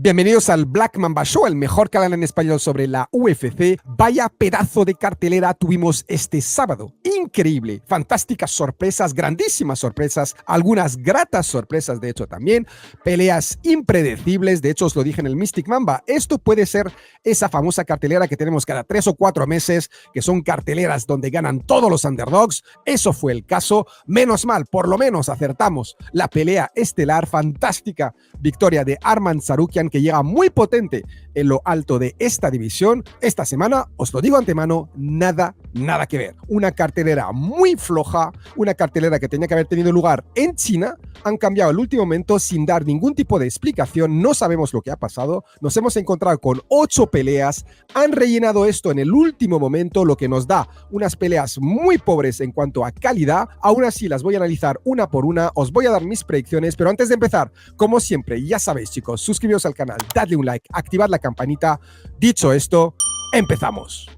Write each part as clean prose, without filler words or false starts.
Bienvenidos al Black Mamba Show, el mejor canal en español sobre la UFC. Vaya pedazo de cartelera tuvimos este sábado. Increíble, fantásticas sorpresas, grandísimas sorpresas, algunas gratas sorpresas de hecho también, peleas impredecibles, de hecho os lo dije en el Mystic Mamba, esto puede ser esa famosa cartelera que tenemos cada 3 o 4 meses, que son carteleras donde ganan todos los underdogs. Eso fue el caso, menos mal, por lo menos acertamos la pelea estelar, fantástica victoria de Arman Tsarukyan, que llega muy potente en lo alto de esta división. Esta semana, os lo digo antemano, nada que ver. Una cartelera muy floja, una cartelera que tenía que haber tenido lugar en China. Han cambiado al último momento sin dar ningún tipo de explicación, no sabemos lo que ha pasado. Nos hemos encontrado con 8 peleas, han rellenado esto en el último momento, lo que nos da unas peleas muy pobres en cuanto a calidad. Aún así las voy a analizar una por una, os voy a dar mis predicciones, pero antes de empezar, como siempre, ya sabéis chicos, suscribiros al canal, dadle un like, activad la campanita. Dicho esto, empezamos.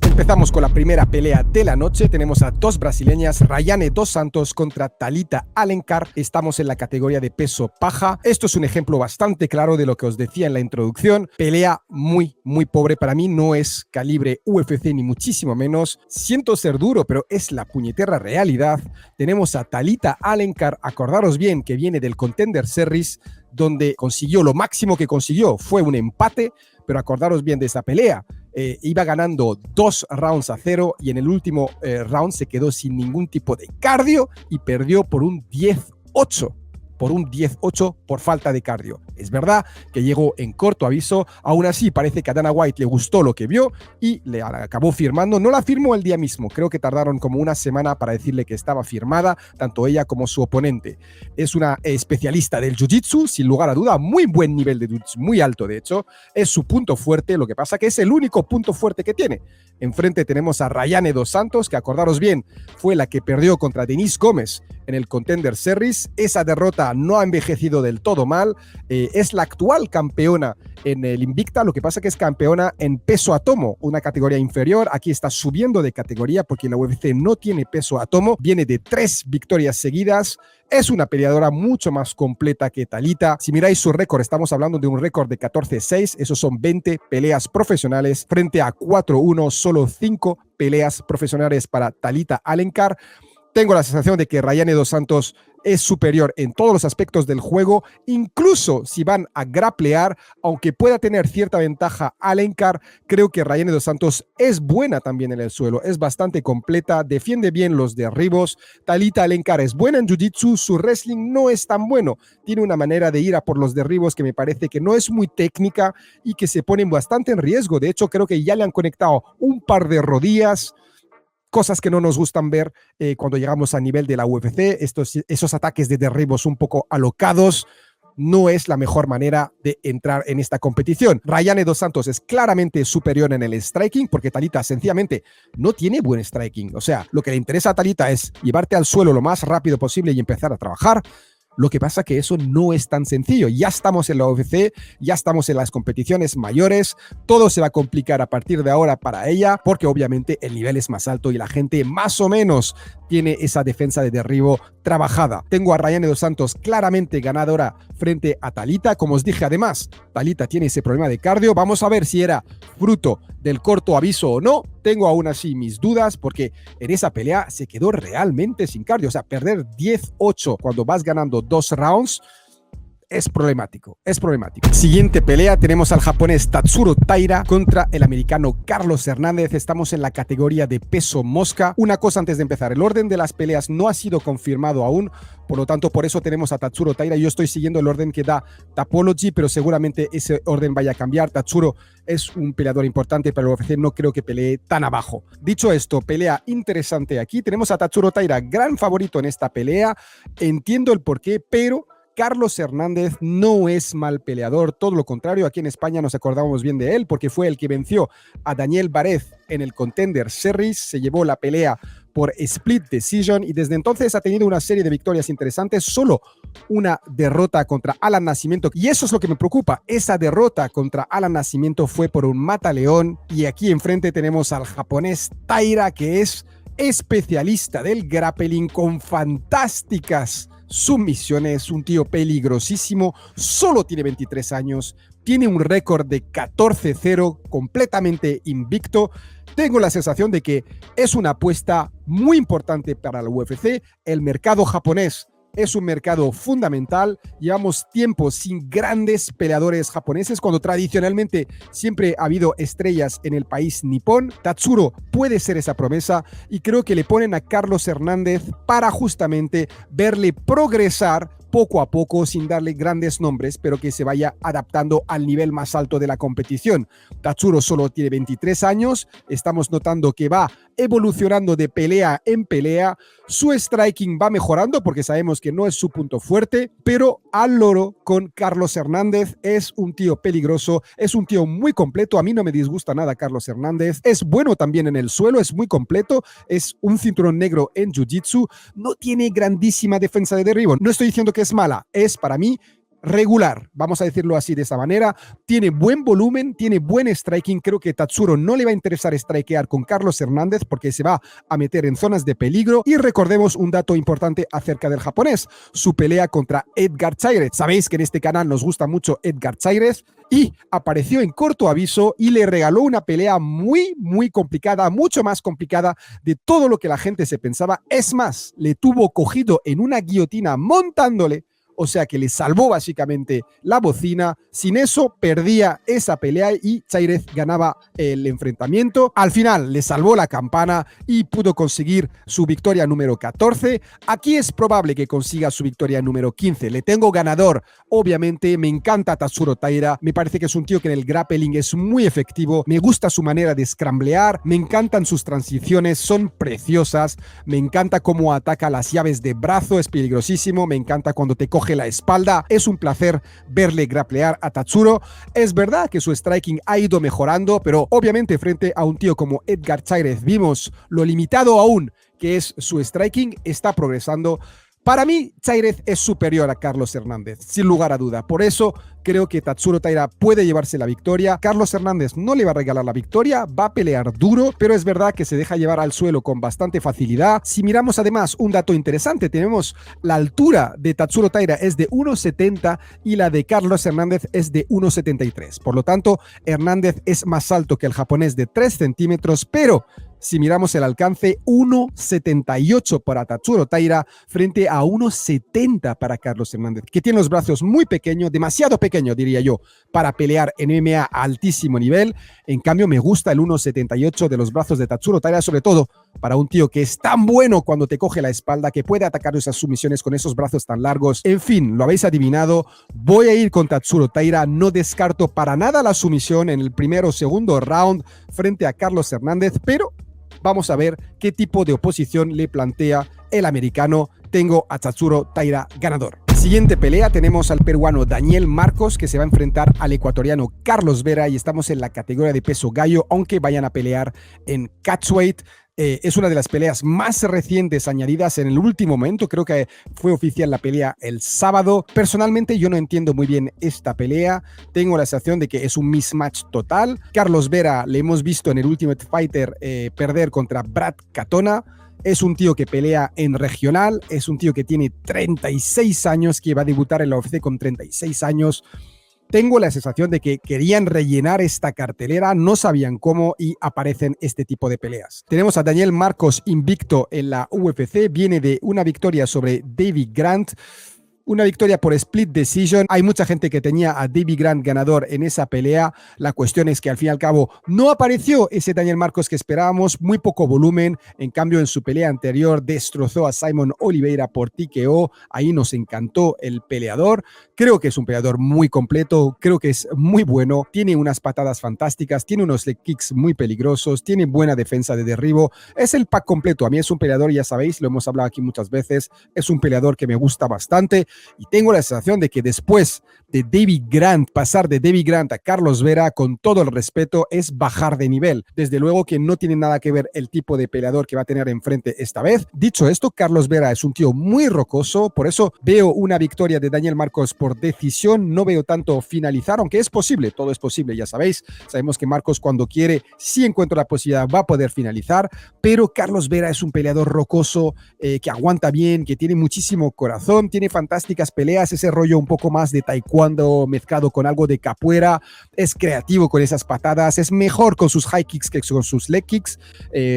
Empezamos con la primera pelea de la noche. Tenemos a dos brasileñas, Rayane dos Santos contra Thalita Alencar. Estamos en la categoría de peso paja. Esto es un ejemplo bastante claro de lo que os decía en la introducción. Pelea muy pobre. Para mí no es calibre UFC ni muchísimo menos. Siento ser duro, pero es la puñetera realidad. Tenemos a Thalita Alencar. Acordaros bien que viene del Contender Series, donde consiguió lo máximo que consiguió. Fue un empate, pero acordaros bien de esa pelea. Iba ganando 2-0 y en el último round se quedó sin ningún tipo de cardio y perdió por un 10-8. Por un 10-8 por falta de cardio. Es verdad que llegó en corto aviso, aún así parece que a Dana White le gustó lo que vio y le acabó firmando. No la firmó el día mismo, creo que tardaron como una semana para decirle que estaba firmada, tanto ella como su oponente. Es una especialista del jiu-jitsu, sin lugar a duda, muy buen nivel de jiu-jitsu, muy alto de hecho, es su punto fuerte, lo que pasa que es el único punto fuerte que tiene. Enfrente tenemos a Rayane dos Santos, que acordaros bien, fue la que perdió contra Denise Gómez en el Contender Series. Esa derrota no ha envejecido del todo mal. Es la actual campeona en el Invicta, lo que pasa que es campeona en peso atomo, una categoría inferior. Aquí está subiendo de categoría porque la UFC no tiene peso atomo. Viene de 3 victorias seguidas. Es una peleadora mucho más completa que Thalita. Si miráis su récord, estamos hablando de un récord de 14-6. Esos son 20 peleas profesionales frente a 4-1, solo 5 peleas profesionales para Thalita Alencar. Tengo la sensación de que Rayane dos Santos es superior en todos los aspectos del juego, incluso si van a grapplear, aunque pueda tener cierta ventaja Alencar, creo que Rayane dos Santos es buena también en el suelo, es bastante completa, defiende bien los derribos. Thalita Alencar es buena en jiu-jitsu, su wrestling no es tan bueno, tiene una manera de ir a por los derribos que me parece que no es muy técnica y que se ponen bastante en riesgo. De hecho, creo que ya le han conectado un par de rodillas, cosas que no nos gustan ver cuando llegamos a nivel de la UFC, esos ataques de derribos un poco alocados. No es la mejor manera de entrar en esta competición. Rayane dos Santos es claramente superior en el striking porque Thalita sencillamente no tiene buen striking. O sea, lo que le interesa a Thalita es llevarte al suelo lo más rápido posible y empezar a trabajar. Lo que pasa que eso no es tan sencillo. Ya estamos en la UFC, ya estamos en las competiciones mayores, todo se va a complicar a partir de ahora para ella, porque obviamente el nivel es más alto y la gente más o menos tiene esa defensa de derribo trabajada. Tengo a Rayane dos Santos claramente ganadora frente a Thalita. Como os dije, además, Thalita tiene ese problema de cardio. Vamos a ver si era fruto del corto aviso o no. Tengo aún así mis dudas porque en esa pelea se quedó realmente sin cardio. O sea, perder 10-8 cuando vas ganando 2 rounds es problemático, es problemático. Siguiente pelea, tenemos al japonés Tatsuro Taira contra el americano Carlos Hernández. Estamos en la categoría de peso mosca. Una cosa antes de empezar, el orden de las peleas no ha sido confirmado aún, por lo tanto, por eso tenemos a Tatsuro Taira. Yo estoy siguiendo el orden que da Tapology, pero seguramente ese orden vaya a cambiar. Tatsuro es un peleador importante, pero el UFC no creo que pelee tan abajo. Dicho esto, pelea interesante aquí. Tenemos a Tatsuro Taira, gran favorito en esta pelea. Entiendo el porqué, pero Carlos Hernández no es mal peleador, todo lo contrario. Aquí en España nos acordamos bien de él porque fue el que venció a Daniel Varez en el Contender Series, se llevó la pelea por split decision y desde entonces ha tenido una serie de victorias interesantes, solo una derrota contra Alan Nascimento, y eso es lo que me preocupa. Esa derrota contra Alan Nascimento fue por un mataleón, y aquí enfrente tenemos al japonés Taira, que es especialista del grappling con fantásticas sumisiones, un tío peligrosísimo, solo tiene 23 años, tiene un récord de 14-0, completamente invicto. Tengo la sensación de que es una apuesta muy importante para la UFC. El mercado japonés es un mercado fundamental. Llevamos tiempo sin grandes peleadores japoneses, cuando tradicionalmente siempre ha habido estrellas en el país nipón. Tatsuro puede ser esa promesa y creo que le ponen a Carlos Hernández para justamente verle progresar poco a poco, sin darle grandes nombres, pero que se vaya adaptando al nivel más alto de la competición. Tatsuro solo tiene 23 años, estamos notando que va evolucionando de pelea en pelea, su striking va mejorando porque sabemos que no es su punto fuerte, pero al loro con Carlos Hernández. Es un tío peligroso, es un tío muy completo, a mí no me disgusta nada Carlos Hernández, es bueno también en el suelo, es muy completo, es un cinturón negro en Jiu-Jitsu, no tiene grandísima defensa de derribo, no estoy diciendo que es mala, es para mí regular, vamos a decirlo así de esa manera. Tiene buen volumen, tiene buen striking. Creo que Tatsuro no le va a interesar strikear con Carlos Hernández porque se va a meter en zonas de peligro. Y recordemos un dato importante acerca del japonés, su pelea contra Edgar Chairez. Sabéis que en este canal nos gusta mucho Edgar Chairez y apareció en corto aviso y le regaló una pelea muy complicada, mucho más complicada de todo lo que la gente se pensaba. Es más, le tuvo cogido en una guillotina montándole, o sea que le salvó básicamente la bocina. Sin eso perdía esa pelea y Chairez ganaba el enfrentamiento. Al final le salvó la campana y pudo conseguir su victoria número 14. Aquí es probable que consiga su victoria número 15. Le tengo ganador, obviamente. Me encanta Tatsuro Taira, me parece que es un tío que en el grappling es muy efectivo, me gusta su manera de scramblear, me encantan sus transiciones, son preciosas, me encanta cómo ataca las llaves de brazo, es peligrosísimo, me encanta cuando te coge la espalda, es un placer verle grapplear a Tatsuro. Es verdad que su striking ha ido mejorando, pero obviamente frente a un tío como Edgar Chairez vimos lo limitado aún que es su striking, está progresando. Para mí, Chairez es superior a Carlos Hernández, sin lugar a duda. Por eso creo que Tatsuro Taira puede llevarse la victoria. Carlos Hernández no le va a regalar la victoria, va a pelear duro, pero es verdad que se deja llevar al suelo con bastante facilidad. Si miramos además un dato interesante, tenemos la altura de Tatsuro Taira es de 1,70 y la de Carlos Hernández es de 1,73. Por lo tanto, Hernández es más alto que el japonés de 3 centímetros, pero si miramos el alcance, 1,78 para Tatsuro Taira frente a 1,70 para Carlos Hernández, que tiene los brazos muy pequeños, demasiado pequeños diría yo, para pelear en MMA a altísimo nivel. En cambio, me gusta el 1,78 de los brazos de Tatsuro Taira, sobre todo para un tío que es tan bueno cuando te coge la espalda, que puede atacar esas sumisiones con esos brazos tan largos. En fin, lo habéis adivinado, voy a ir con Tatsuro Taira, no descarto para nada la sumisión en el primero o segundo round frente a Carlos Hernández, pero vamos a ver qué tipo de oposición le plantea el americano. Tengo a Tatsuro Taira ganador. Siguiente pelea, tenemos al peruano Daniel Marcos, que se va a enfrentar al ecuatoriano Carlos Vera, y estamos en la categoría de peso gallo, aunque vayan a pelear en catchweight. Es una de las peleas más recientes añadidas en el último momento. Creo que fue oficial la pelea el sábado. Personalmente yo no entiendo muy bien esta pelea. Tengo la sensación de que es un mismatch total. Carlos Vera le hemos visto en el Ultimate Fighter perder contra Brad Katona. Es un tío que pelea en regional. Es un tío que tiene 36 años, que va a debutar en la UFC con 36 años. Tengo la sensación de que querían rellenar esta cartelera, no sabían cómo y aparecen este tipo de peleas. Tenemos a Daniel Marcos invicto en la UFC, viene de una victoria sobre David Grant. Una victoria por split decision. Hay mucha gente que tenía a David Grant ganador en esa pelea. La cuestión es que al fin y al cabo no apareció ese Daniel Marcos que esperábamos, muy poco volumen. En cambio, en su pelea anterior destrozó a Simon Oliveira por TKO. Ahí nos encantó el peleador. Creo que es un peleador muy completo, creo que es muy bueno, tiene unas patadas fantásticas, tiene unos leg kicks muy peligrosos, tiene buena defensa de derribo. Es el pack completo. A mí es un peleador, ya sabéis, lo hemos hablado aquí muchas veces, es un peleador que me gusta bastante. Y tengo la sensación de que después de David Grant, pasar de David Grant a Carlos Vera, con todo el respeto, es bajar de nivel. Desde luego que no tiene nada que ver el tipo de peleador que va a tener enfrente esta vez. Dicho esto, Carlos Vera es un tío muy rocoso, por eso veo una victoria de Daniel Marcos por decisión, no veo tanto finalizar, aunque es posible, todo es posible, ya sabéis. Sabemos que Marcos cuando quiere, si encuentra la posibilidad, va a poder finalizar, pero Carlos Vera es un peleador rocoso, que aguanta bien, que tiene muchísimo corazón, tiene fantásticas peleas, ese rollo un poco más de taekwondo mezclado con algo de capoeira, es creativo con esas patadas, es mejor con sus high kicks que con sus leg kicks.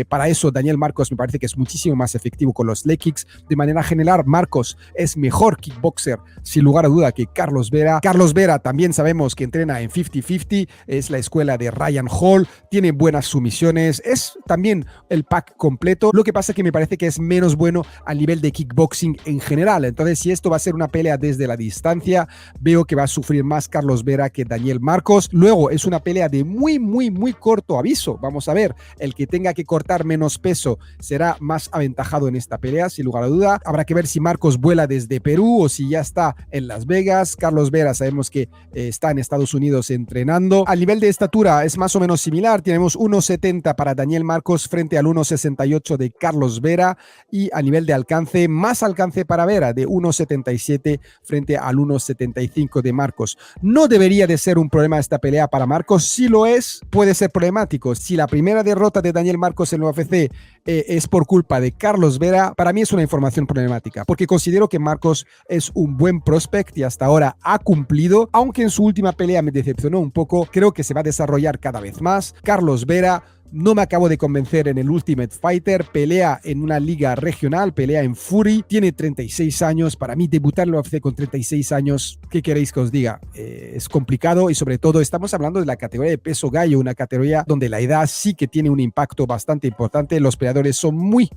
Para eso Daniel Marcos me parece que es muchísimo más efectivo con los leg kicks. De manera general, Marcos es mejor kickboxer, sin lugar a duda, que Carlos Vera. Carlos Vera también sabemos que entrena en 50-50, es la escuela de Ryan Hall, tiene buenas sumisiones, es también el pack completo. Lo que pasa es que me parece que es menos bueno a nivel de kickboxing en general. Entonces, si esto va a ser una pelea desde la distancia, veo que va a sufrir más Carlos Vera que Daniel Marcos. Luego, es una pelea de muy corto aviso. Vamos a ver, el que tenga que cortar menos peso será más aventajado en esta pelea, sin lugar a duda. Habrá que ver si Marcos vuela desde Perú o si ya está en Las Vegas. Carlos Vera sabemos que está en Estados Unidos entrenando. A nivel de estatura es más o menos similar. Tenemos 1,70 para Daniel Marcos frente al 1,68 de Carlos Vera, y a nivel de alcance, más alcance para Vera, de 1,77 frente al 1,75 de Marcos. No debería de ser un problema esta pelea para Marcos. Si lo es, puede ser problemático. Si la primera derrota de Daniel Marcos en el UFC es por culpa de Carlos Vera, para mí es una información problemática, porque considero que Marcos es un buen prospect y hasta ahora ha cumplido, aunque en su última pelea me decepcionó un poco. Creo que se va a desarrollar cada vez más. Carlos Vera no me acabo de convencer en el Ultimate Fighter, pelea en una liga regional, pelea en Fury, tiene 36 años, para mí debutar en la UFC con 36 años, ¿qué queréis que os diga? Es complicado, y sobre todo estamos hablando de la categoría de peso gallo, una categoría donde la edad sí que tiene un impacto bastante importante, los peleadores son muy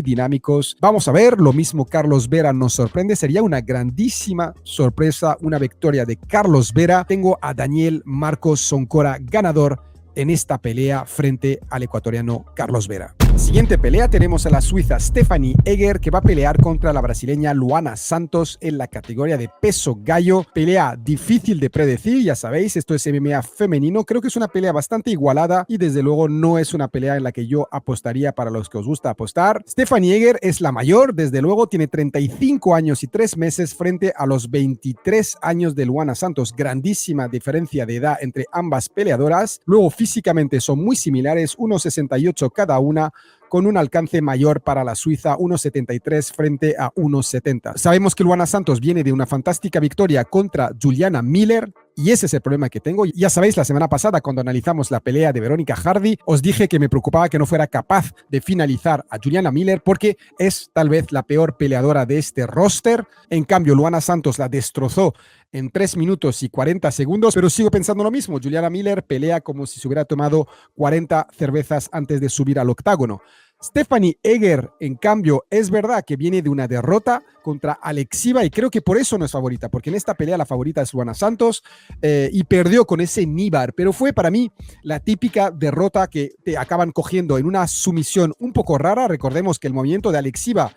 dinámicos. Vamos a ver, lo mismo Carlos Vera nos sorprende, sería una grandísima sorpresa, una victoria de Carlos Vera. Tengo a Daniel Marcos Soncora ganador en esta pelea frente al ecuatoriano Carlos Vera. Siguiente pelea, tenemos a la suiza Stephanie Egger, que va a pelear contra la brasileña Luana Santos en la categoría de peso gallo. Pelea difícil de predecir, ya sabéis, esto es MMA femenino. Creo que es una pelea bastante igualada y desde luego no es una pelea en la que yo apostaría para los que os gusta apostar. Stephanie Egger es la mayor, desde luego, tiene 35 años y 3 meses frente a los 23 años de Luana Santos. Grandísima diferencia de edad entre ambas peleadoras. Luego, físicamente son muy similares, 1,68 cada una, con un alcance mayor para la suiza, 1,73 frente a 1,70. Sabemos que Luana Santos viene de una fantástica victoria contra Juliana Miller, y ese es el problema que tengo. Ya sabéis, la semana pasada, cuando analizamos la pelea de Verónica Hardy, os dije que me preocupaba que no fuera capaz de finalizar a Juliana Miller, porque es tal vez la peor peleadora de este roster. En cambio, Luana Santos la destrozó en 3 minutos y 40 segundos, pero sigo pensando lo mismo. Juliana Miller pelea como si se hubiera tomado 40 cervezas antes de subir al octágono. Stephanie Egger, en cambio, es verdad que viene de una derrota contra Alexiva, y creo que por eso no es favorita, porque en esta pelea la favorita es Luana Santos, y perdió con ese Níbar, pero fue para mí la típica derrota que te acaban cogiendo en una sumisión un poco rara. Recordemos que el movimiento de Alexiva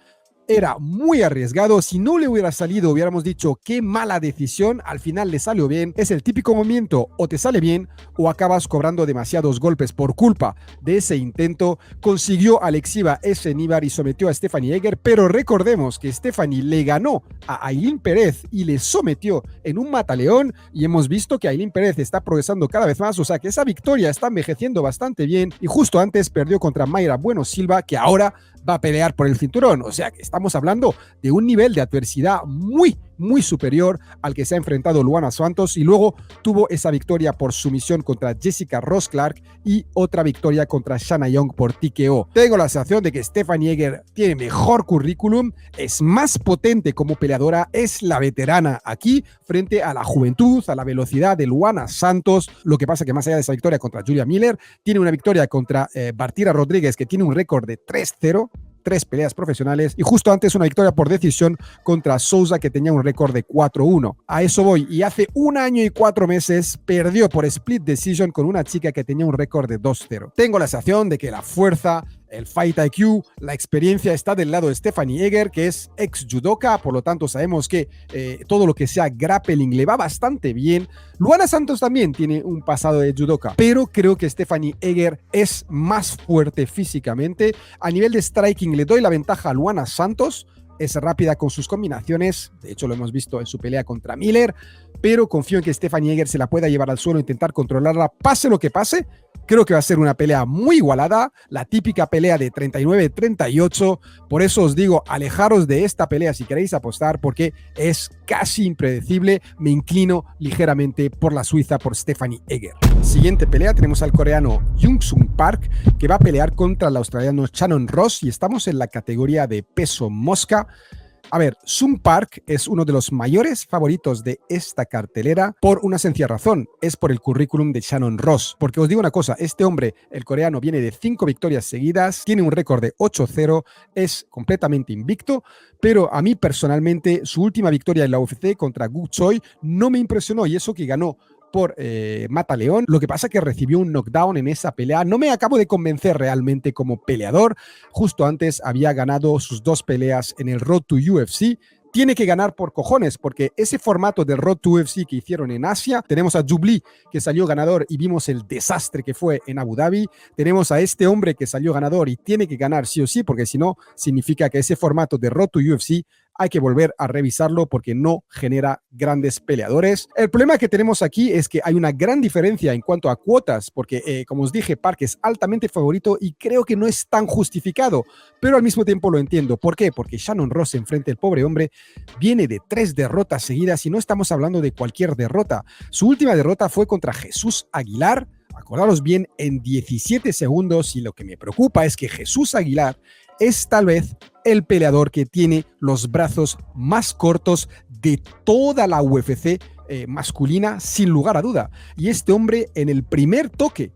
era muy arriesgado. Si no le hubiera salido, hubiéramos dicho qué mala decisión. Al final le salió bien. Es el típico movimiento, o te sale bien o acabas cobrando demasiados golpes por culpa de ese intento. Consiguió Alexiva ese Níbar y sometió a Stephanie Egger, pero recordemos que Stephanie le ganó a Ailín Pérez y le sometió en un mataleón, y hemos visto que Ailín Pérez está progresando cada vez más, o sea que esa victoria está envejeciendo bastante bien, y justo antes perdió contra Mayra Bueno Silva, que ahora va a pelear por el cinturón. O sea que estamos hablando de un nivel de adversidad muy superior al que se ha enfrentado Luana Santos, y luego tuvo esa victoria por sumisión contra Jessica Ross Clark y otra victoria contra Shanna Young por TKO. Tengo la sensación de que Stephanie Egger tiene mejor currículum, es más potente como peleadora, es la veterana aquí frente a la juventud, a la velocidad de Luana Santos. Lo que pasa que más allá de esa victoria contra Julia Miller, tiene una victoria contra Bartira Rodríguez, que tiene un récord de 3-0, 3 peleas profesionales, y justo antes una victoria por decisión contra Souza, que tenía un récord de 4-1. A eso voy, y hace 1 año y 4 meses perdió por split decision con una chica que tenía un récord de 2-0. Tengo la sensación de que la fuerza el Fight IQ, la experiencia está del lado de Stephanie Egger, que es ex judoka, por lo tanto sabemos que todo lo que sea grappling le va bastante bien. Luana Santos también tiene un pasado de judoka, pero creo que Stephanie Egger es más fuerte físicamente. A nivel de striking le doy la ventaja a Luana Santos, es rápida con sus combinaciones, de hecho lo hemos visto en su pelea contra Miller, pero confío en que Stephanie Egger se la pueda llevar al suelo e intentar controlarla, pase lo que pase. Creo que va a ser una pelea muy igualada, la típica pelea de 39-38. Por eso os digo, alejaros de esta pelea si queréis apostar, porque es casi impredecible. Me inclino ligeramente por la suiza, por Stephanie Egger. Siguiente pelea, tenemos al coreano Jung-Sung Park, que va a pelear contra el australiano Shannon Ross, y estamos en la categoría de peso mosca. A ver, Sung Park es uno de los mayores favoritos de esta cartelera por una sencilla razón, es por el currículum de Shannon Ross. Porque os digo una cosa, este hombre, el coreano, viene de 5 victorias seguidas, tiene un récord de 8-0, es completamente invicto, pero a mí personalmente su última victoria en la UFC contra Gu Choi no me impresionó, y eso que ganó por Mataleón. Lo que pasa es que recibió un knockdown en esa pelea. No me acabo de convencer realmente como peleador. Justo antes había ganado sus 2 peleas en el Road to UFC. Tiene que ganar por cojones, porque ese formato del Road to UFC que hicieron en Asia, tenemos a Jubli, que salió ganador y vimos el desastre que fue en Abu Dhabi. Tenemos a este hombre que salió ganador y tiene que ganar sí o sí, porque si no, significa que ese formato de Road to UFC hay que volver a revisarlo porque no genera grandes peleadores. El problema que tenemos aquí es que hay una gran diferencia en cuanto a cuotas, porque como os dije, Park es altamente favorito y creo que no es tan justificado, pero al mismo tiempo lo entiendo. ¿Por qué? Porque Shannon Ross enfrente al pobre hombre viene de 3 derrotas seguidas y no estamos hablando de cualquier derrota. Su última derrota fue contra Jesús Aguilar, acordaros bien, en 17 segundos, y lo que me preocupa es que Jesús Aguilar es tal vez el peleador que tiene los brazos más cortos de toda la UFC masculina, sin lugar a duda. Y este hombre en el primer toque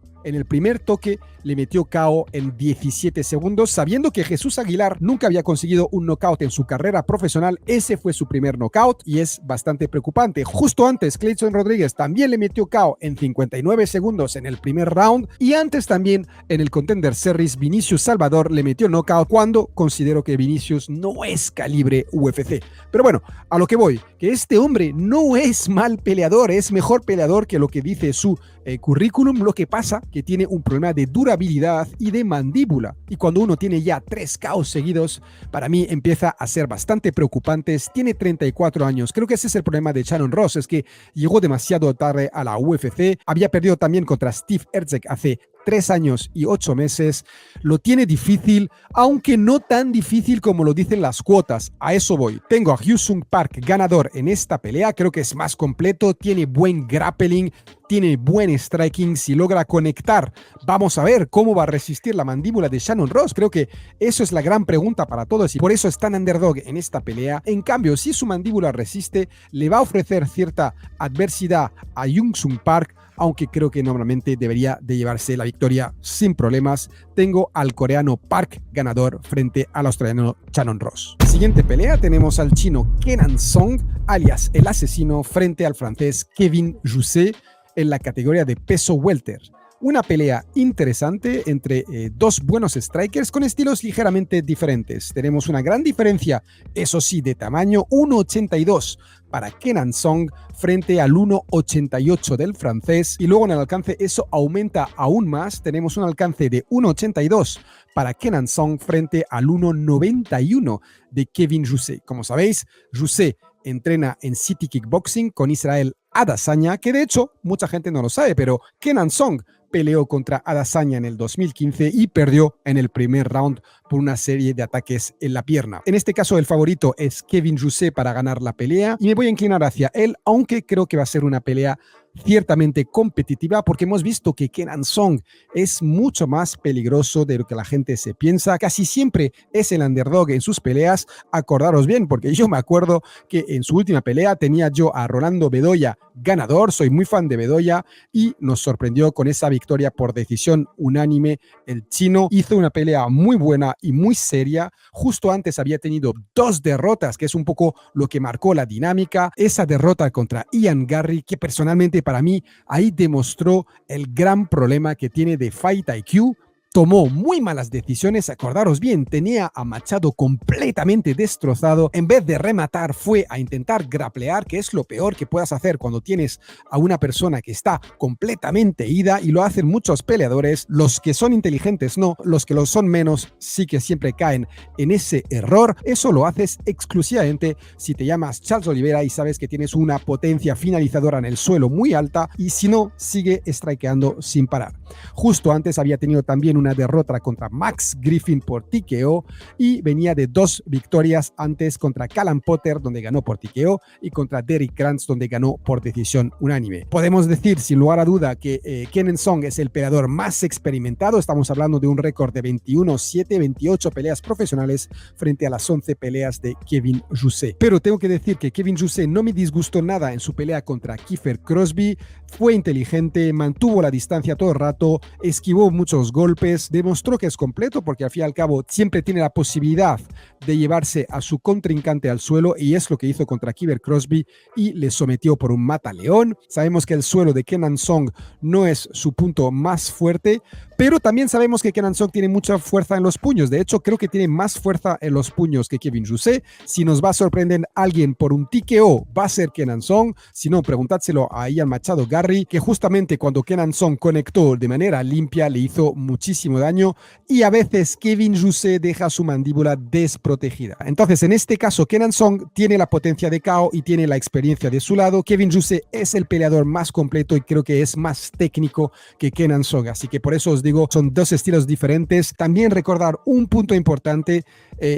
le metió KO en 17 segundos, sabiendo que Jesús Aguilar nunca había conseguido un knockout en su carrera profesional. Ese fue su primer knockout y es bastante preocupante. Justo antes, Clayton Rodríguez también le metió KO en 59 segundos en el primer round, y antes también en el Contender Series Vinicius Salvador le metió knockout cuando considero que Vinicius no es calibre UFC. Pero bueno, a lo que voy, que este hombre no es mal peleador, es mejor peleador que lo que dice su currículum. Lo que pasa que tiene un problema de durabilidad y de mandíbula, y cuando uno tiene ya 3 KOs seguidos, para mí empieza a ser bastante preocupante. Tiene 34 años, creo que ese es el problema de Shannon Ross, es que llegó demasiado tarde a la UFC, había perdido también contra Steve Erceg hace 3 años y 8 meses, lo tiene difícil, aunque no tan difícil como lo dicen las cuotas. A eso voy. Tengo a Jung-Sung Park ganador en esta pelea, creo que es más completo, tiene buen grappling, tiene buen striking, si logra conectar. Vamos a ver cómo va a resistir la mandíbula de Shannon Ross. Creo que eso es la gran pregunta para todos y por eso es tan underdog en esta pelea. En cambio, si su mandíbula resiste, le va a ofrecer cierta adversidad a Jung-Sung Park, aunque creo que normalmente debería de llevarse la victoria sin problemas. Tengo al coreano Park ganador frente al australiano Shannon Ross. Siguiente pelea, tenemos al chino Kenan Song, alias el asesino, frente al francés Kevin Jousset en la categoría de peso welter. Una pelea interesante entre 2 buenos strikers con estilos ligeramente diferentes. Tenemos una gran diferencia, eso sí, de tamaño: 1,82 para Kenan Song frente al 1,88 del francés. Y luego en el alcance eso aumenta aún más. Tenemos un alcance de 1,82 para Kenan Song frente al 1,91 de Kevin Jousset. Como sabéis, Jousset entrena en City Kickboxing con Israel Adesanya, que de hecho mucha gente no lo sabe, pero Kenan Song peleó contra Adesanya en el 2015 y perdió en el primer round por una serie de ataques en la pierna. En este caso el favorito es Kevin Jousset para ganar la pelea y me voy a inclinar hacia él, aunque creo que va a ser una pelea ciertamente competitiva, porque hemos visto que Kenan Song es mucho más peligroso de lo que la gente se piensa. Casi siempre es el underdog en sus peleas. Acordaros bien, porque yo me acuerdo que en su última pelea tenía yo a Rolando Bedoya ganador, soy muy fan de Bedoya, y nos sorprendió con esa victoria por decisión unánime. El chino hizo una pelea muy buena y muy seria. Justo antes había tenido 2 derrotas, que es un poco lo que marcó la dinámica. Esa derrota contra Ian Garry, que personalmente para mí ahí demostró el gran problema que tiene de Fight IQ. tomó muy malas decisiones. Acordaros bien, tenía a Machado completamente destrozado. En vez de rematar, fue a intentar graplear, que es lo peor que puedas hacer cuando tienes a una persona que está completamente ida, y lo hacen muchos peleadores. Los que son inteligentes no, los que lo son menos sí que siempre caen en ese error. Eso lo haces exclusivamente si te llamas Charles Oliveira y sabes que tienes una potencia finalizadora en el suelo muy alta, y si no, sigue strikeando sin parar. Justo antes había tenido también una derrota contra Max Griffin por TKO, y venía de 2 victorias antes contra Callum Potter, donde ganó por TKO, y contra Derek Krantz, donde ganó por decisión unánime. Podemos decir sin lugar a duda que Kenan Song es el peleador más experimentado. Estamos hablando de un récord de 21-7, 28 peleas profesionales frente a las 11 peleas de Kevin Jousset. Pero tengo que decir que Kevin Jousset no me disgustó nada en su pelea contra Kiefer Crosby. Fue inteligente, mantuvo la distancia todo el rato, esquivó muchos golpes, demostró que es completo, porque al fin y al cabo siempre tiene la posibilidad de llevarse a su contrincante al suelo, y es lo que hizo contra Kiefer Crosby y le sometió por un mataleón. Sabemos que el suelo de Kenan Song no es su punto más fuerte, pero también sabemos que Kenan Song tiene mucha fuerza en los puños. De hecho, creo que tiene más fuerza en los puños que Kevin Jousset. Si nos va a sorprender alguien por un TKO, va a ser Kenan Song. Si no, preguntádselo a Ian Machado Garry, que justamente cuando Kenan Song conectó de manera limpia le hizo muchísimo daño, y a veces Kevin Jousset deja su mandíbula desprotegida. Entonces, en este caso, Kenan Song tiene la potencia de KO y tiene la experiencia de su lado. Kevin Jousset es el peleador más completo y creo que es más técnico que Kenan Song. Así que por eso os digo, son 2 estilos diferentes. También recordar un punto importante,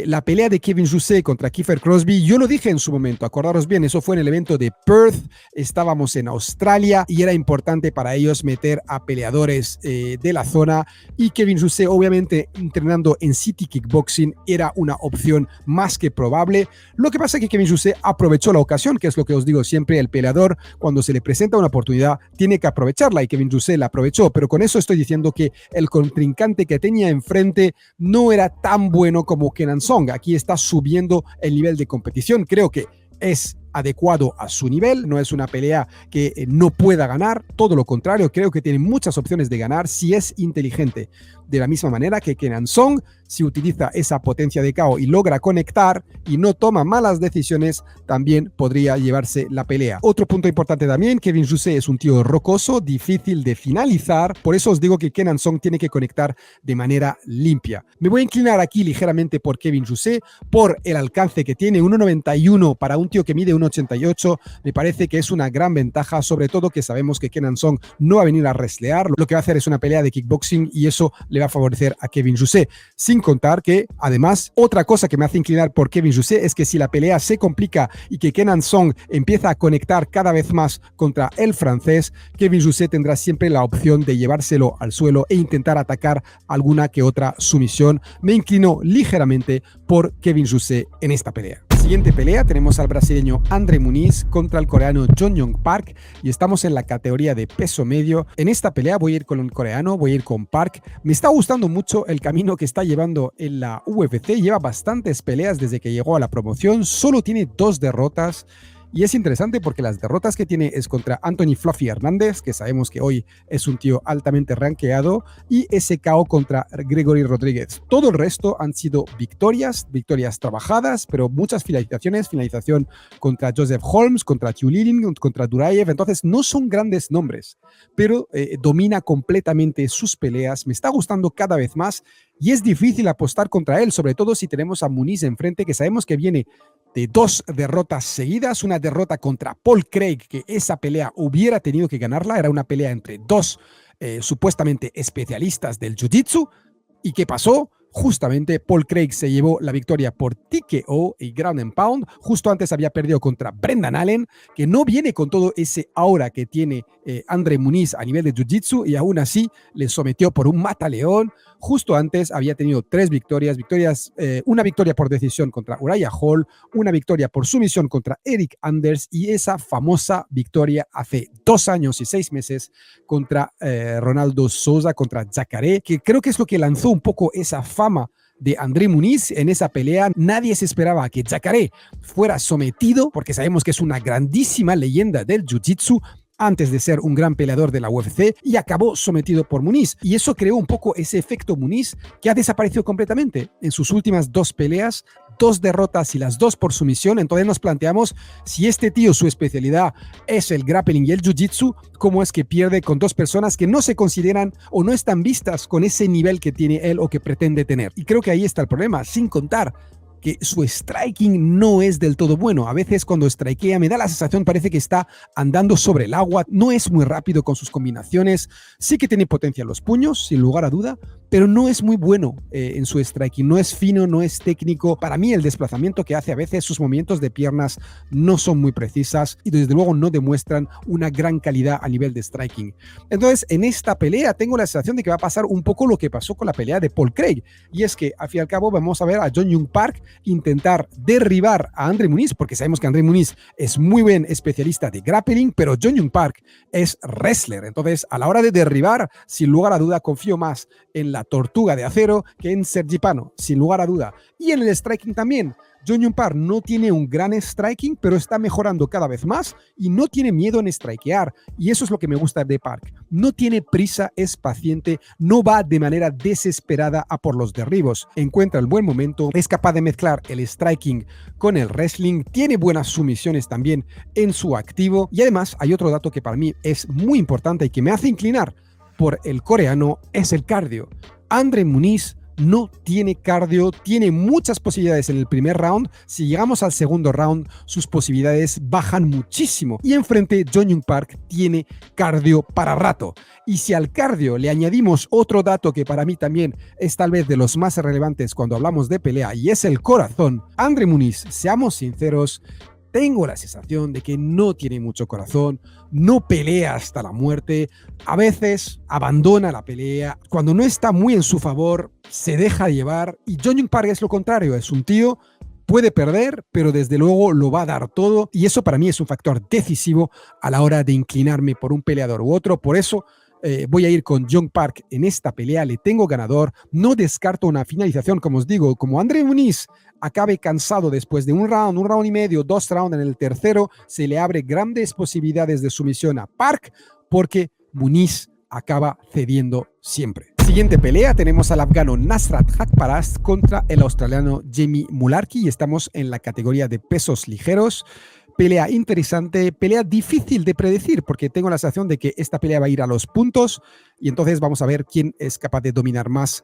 la pelea de Kevin Jousset contra Kiefer Crosby, yo lo dije en su momento, acordaros bien, eso fue en el evento de Perth, estábamos en Australia y era importante para ellos meter a peleadores de la zona, y Kevin Jousset obviamente entrenando en City Kickboxing era una opción más que probable. Lo que pasa es que Kevin Jousset aprovechó la ocasión, que es lo que os digo siempre, el peleador cuando se le presenta una oportunidad tiene que aprovecharla, y Kevin Jousset la aprovechó, pero con eso estoy diciendo que el contrincante que tenía enfrente no era tan bueno como Kenan Song. Aquí está subiendo el nivel de competición. Creo que es adecuado a su nivel, no es una pelea que no pueda ganar, todo lo contrario, creo que tiene muchas opciones de ganar si es inteligente. De la misma manera que Kenan Song, si utiliza esa potencia de KO y logra conectar y no toma malas decisiones, también podría llevarse la pelea. Otro punto importante también, Kevin Jousset es un tío rocoso, difícil de finalizar, por eso os digo que Kenan Song tiene que conectar de manera limpia. Me voy a inclinar aquí ligeramente por Kevin Jousset, por el alcance que tiene, 1,91 para un tío que mide 1,88, me parece que es una gran ventaja, sobre todo que sabemos que Kenan Song no va a venir a wrestlear, lo que va a hacer es una pelea de kickboxing, y eso le va a favorecer a Kevin Jousset. Sin contar que, además, otra cosa que me hace inclinar por Kevin Jousset es que si la pelea se complica y que Kenan Song empieza a conectar cada vez más contra el francés, Kevin Jousset tendrá siempre la opción de llevárselo al suelo e intentar atacar alguna que otra sumisión. Me inclino ligeramente por Kevin Jousset en esta pelea. Siguiente pelea, tenemos al brasileño Andre Muniz contra el coreano Jong Yong Park, y estamos en la categoría de peso medio. En esta pelea voy a ir con un coreano, voy a ir con Park. Me está gustando mucho el camino que está llevando en la UFC, lleva bastantes peleas desde que llegó a la promoción, solo tiene 2 derrotas. Y es interesante porque las derrotas que tiene es contra Anthony Fluffy Hernández, que sabemos que hoy es un tío altamente rankeado, y ese KO contra Gregory Rodríguez. Todo el resto han sido victorias trabajadas, pero muchas finalizaciones, finalización contra Joseph Holmes, contra Tiulinin, contra Duraev. Entonces no son grandes nombres, pero domina completamente sus peleas. Me está gustando cada vez más y es difícil apostar contra él, sobre todo si tenemos a Muniz enfrente, que sabemos que viene de 2 derrotas seguidas, una derrota contra Paul Craig, que esa pelea hubiera tenido que ganarla, era una pelea entre 2 supuestamente especialistas del jiu-jitsu. ¿Y qué pasó? Justamente Paul Craig se llevó la victoria por TKO y Ground and Pound. Justo antes había perdido contra Brendan Allen, que no viene con todo ese aura que tiene Andre Muniz a nivel de Jiu-Jitsu, y aún así le sometió por un mataleón. Justo antes había tenido 3 victorias, una victoria por decisión contra Uriah Hall, una victoria por sumisión contra Eric Anders, y esa famosa victoria hace 2 años y 6 meses contra Ronaldo Souza, contra Jacare, que creo que es lo que lanzó un poco esa fama de Andre Muniz en esa pelea. Nadie se esperaba que Jacare fuera sometido, porque sabemos que es una grandísima leyenda del Jiu-Jitsu, antes de ser un gran peleador de la UFC y acabó sometido por Muniz. Y eso creó un poco ese efecto Muniz que ha desaparecido completamente. En sus últimas 2 peleas, 2 derrotas y las 2 por sumisión. Entonces nos planteamos, si este tío, su especialidad es el grappling y el jiu-jitsu, ¿cómo es que pierde con 2 personas que no se consideran o no están vistas con ese nivel que tiene él o que pretende tener? Y creo que ahí está el problema, sin contar que su striking no es del todo bueno. A veces cuando strikea me da la sensación, parece que está andando sobre el agua, no es muy rápido con sus combinaciones, sí que tiene potencia en los puños, sin lugar a duda, pero no es muy bueno en su striking, no es fino, no es técnico. Para mí el desplazamiento que hace a veces, sus movimientos de piernas no son muy precisas y desde luego no demuestran una gran calidad a nivel de striking. Entonces en esta pelea tengo la sensación de que va a pasar un poco lo que pasó con la pelea de Paul Craig, y es que al fin y al cabo vamos a ver a Jong Hyun Park intentar derribar a Andre Muniz, porque sabemos que Andre Muniz es muy buen especialista de grappling, pero Jong Hyun Park es wrestler. Entonces a la hora de derribar, sin lugar a duda confío más en la tortuga de acero que en Sergipano, sin lugar a duda. Y en el striking también. Jong Hyun Park no tiene un gran striking, pero está mejorando cada vez más y no tiene miedo en strikear. Y eso es lo que me gusta de Park. No tiene prisa, es paciente, no va de manera desesperada a por los derribos. Encuentra el buen momento, es capaz de mezclar el striking con el wrestling, tiene buenas sumisiones también en su activo. Y además hay otro dato que para mí es muy importante y que me hace inclinar por el coreano, es el cardio. Andre Muniz no tiene cardio, tiene muchas posibilidades en el primer round. Si llegamos al segundo round, sus posibilidades bajan muchísimo. Y enfrente, Jong Hyun Park tiene cardio para rato. Y si al cardio le añadimos otro dato que para mí también es tal vez de los más relevantes cuando hablamos de pelea, y es el corazón, Andre Muniz, seamos sinceros, tengo la sensación de que no tiene mucho corazón, no pelea hasta la muerte, a veces abandona la pelea, cuando no está muy en su favor, se deja llevar, y Jong Hyun Park es lo contrario, es un tío, puede perder, pero desde luego lo va a dar todo, y eso para mí es un factor decisivo a la hora de inclinarme por un peleador u otro. Por eso voy a ir con Jong Park en esta pelea, le tengo ganador, no descarto una finalización, como os digo, como Andre Muniz acabe cansado después de un round y medio, 2 rounds, en el tercero se le abre grandes posibilidades de sumisión a Park, porque Muniz acaba cediendo siempre. Siguiente pelea, tenemos al afgano Nasrat Haqparast contra el australiano Jamie Mullarkey y estamos en la categoría de pesos ligeros. Pelea interesante, pelea difícil de predecir, porque tengo la sensación de que esta pelea va a ir a los puntos y entonces vamos a ver quién es capaz de dominar más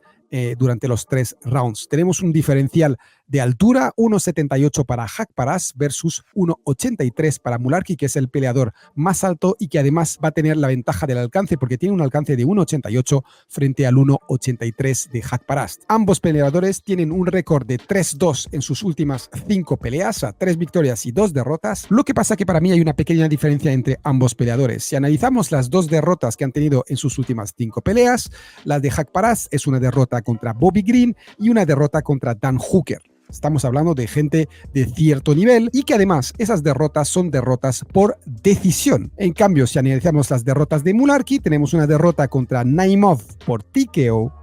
durante los 3 rounds. Tenemos un diferencial de altura, 1,78 para Haqparast versus 1,83 para Mullarkey, que es el peleador más alto y que además va a tener la ventaja del alcance, porque tiene un alcance de 1,88 frente al 1,83 de Haqparast. Ambos peleadores tienen un récord de 3-2 en sus últimas 5 peleas, a 3 victorias y 2 derrotas. Lo que pasa que para mí hay una pequeña diferencia entre ambos peleadores. Si analizamos las 2 derrotas que han tenido en sus últimas 5 peleas, la de Haqparast es una derrota contra Bobby Green y una derrota contra Dan Hooker. Estamos hablando de gente de cierto nivel y que además esas derrotas son derrotas por decisión. En cambio, si analizamos las derrotas de Mullarkey, tenemos una derrota contra Naimov por TKO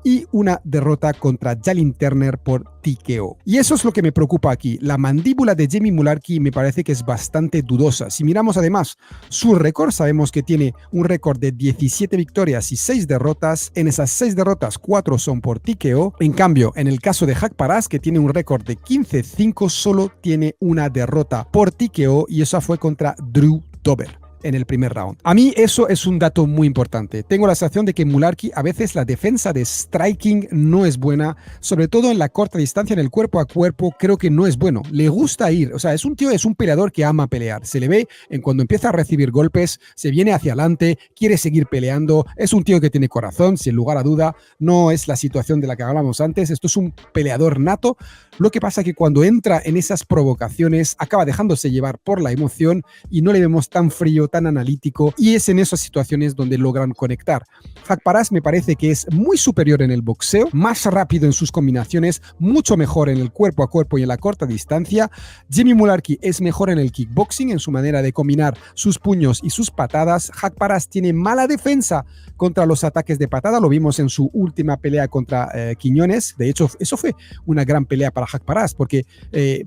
y una derrota contra Jalin Turner por TKO. Y eso es lo que me preocupa aquí. La mandíbula de Jamie Mullarkey me parece que es bastante dudosa. Si miramos además su récord, sabemos que tiene un récord de 17 victorias y 6 derrotas. En esas 6 derrotas, 4 son por TKO. En cambio, en el caso de Haqparast, que tiene un récord de 15-5, solo tiene una derrota por TKO y esa fue contra Drew Dober en el primer round. A mí eso es un dato muy importante. Tengo la sensación de que Mullarkey a veces la defensa de striking no es buena, sobre todo en la corta distancia, en el cuerpo a cuerpo, creo que no es bueno. Le gusta ir, o sea, es un tío, es un peleador que ama pelear. Se le ve en cuando empieza a recibir golpes, se viene hacia adelante, quiere seguir peleando. Es un tío que tiene corazón, sin lugar a duda. No es la situación de la que hablamos antes. Esto es un peleador nato. Lo que pasa es que cuando entra en esas provocaciones acaba dejándose llevar por la emoción y no le vemos tan frío, tan analítico, y es en esas situaciones donde logran conectar. Haqparast me parece que es muy superior en el boxeo, más rápido en sus combinaciones, mucho mejor en el cuerpo a cuerpo y en la corta distancia. Jamie Mullarkey es mejor en el kickboxing, en su manera de combinar sus puños y sus patadas. Haqparast tiene mala defensa contra los ataques de patada, lo vimos en su última pelea contra Quiñones. De hecho, eso fue una gran pelea para Haqparast, porque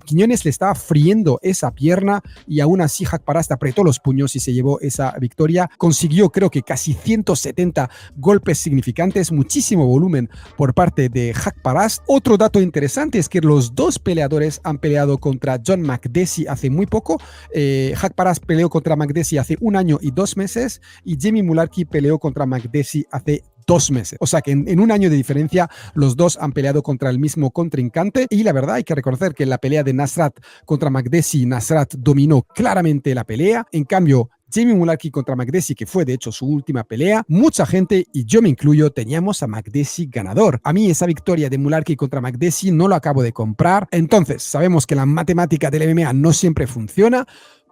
Quiñones le estaba friendo esa pierna y aún así Haqparast apretó los puños y se llevó esa victoria. Consiguió, creo que casi 170 golpes significantes, muchísimo volumen por parte de Haqparast. Otro dato interesante es que los dos peleadores han peleado contra John Makdessi hace muy poco. Haqparast peleó contra Makdessi hace 1 año y 2 meses y Jamie Mullarkey peleó contra Makdessi hace 2 meses. O sea que en 1 año de diferencia los dos han peleado contra el mismo contrincante y la verdad hay que reconocer que en la pelea de Nasrat contra Makdessi, Nasrat dominó claramente la pelea. En cambio, Jamie Mullarkey contra Makdessi, que fue de hecho su última pelea, mucha gente, y yo me incluyo, teníamos a Makdessi ganador. A mí esa victoria de Mullarkey contra Makdessi no lo acabo de comprar. Entonces, sabemos que la matemática del MMA no siempre funciona,